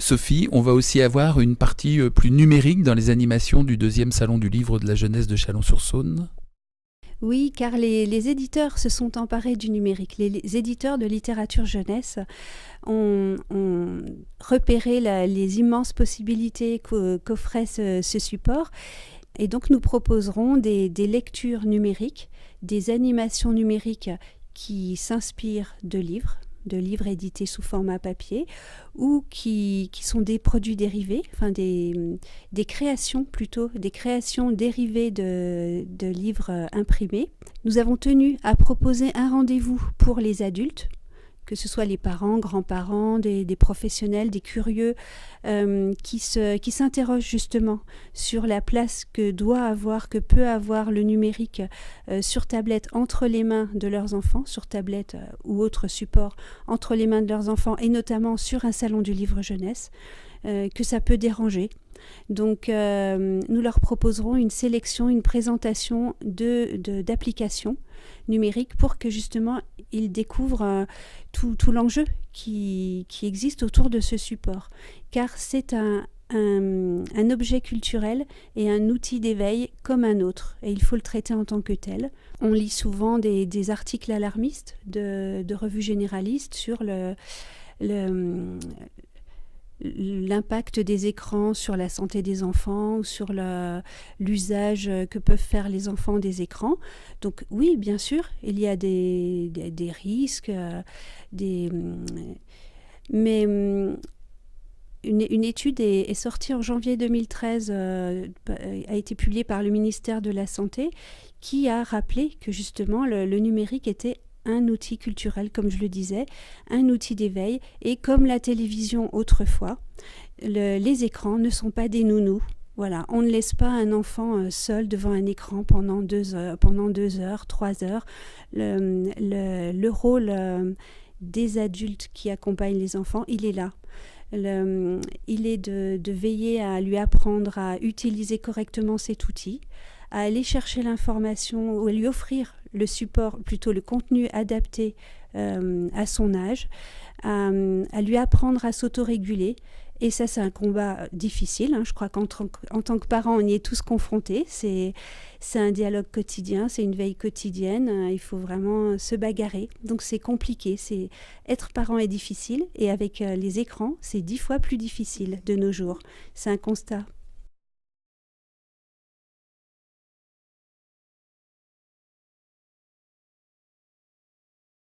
Sophie, on va aussi avoir une partie plus numérique dans les animations du 2e Salon du Livre de la Jeunesse de Chalon-sur-Saône. Oui, car les éditeurs se sont emparés du numérique. Les éditeurs de littérature jeunesse ont repéré les immenses possibilités qu'offrait ce support. Et donc nous proposerons des lectures numériques, des animations numériques qui s'inspirent de livres édités sous format papier, ou qui sont des produits dérivés, enfin des créations plutôt, des créations dérivées de livres imprimés. Nous avons tenu à proposer un rendez-vous pour les adultes, que ce soit les parents, grands-parents, des professionnels, des curieux, qui s'interrogent justement sur la place que peut avoir le numérique sur tablette entre les mains de leurs enfants, sur tablette ou autre support entre les mains de leurs enfants, et notamment sur un salon du livre jeunesse, que ça peut déranger. Donc nous leur proposerons une sélection, une présentation d'applications numériques pour que justement ils découvrent tout l'enjeu qui existe autour de ce support. Car c'est un objet culturel et un outil d'éveil comme un autre, et il faut le traiter en tant que tel. On lit souvent des articles alarmistes de revues généralistes sur l'impact des écrans sur la santé des enfants, ou sur l'usage que peuvent faire les enfants des écrans. Donc oui, bien sûr, il y a des risques, mais une étude est sortie en janvier 2013, a été publiée par le ministère de la Santé, qui a rappelé que justement le numérique était un outil culturel, comme je le disais, un outil d'éveil, et comme la télévision autrefois, les écrans ne sont pas des nounous. Voilà, on ne laisse pas un enfant seul devant un écran pendant 2 heures, 3 heures. Le rôle des adultes qui accompagnent les enfants, il est là. Il est de veiller à lui apprendre à utiliser correctement cet outil, à aller chercher l'information, ou à lui offrir le support, plutôt le contenu adapté à son âge, à lui apprendre à s'autoréguler. Et ça, c'est un combat difficile. Je crois qu'en tant que parents, on y est tous confrontés. C'est un dialogue quotidien, c'est une veille quotidienne. Il faut vraiment se bagarrer. Donc c'est compliqué. Être parent est difficile. Et avec les écrans, c'est 10 fois plus difficile de nos jours. C'est un constat.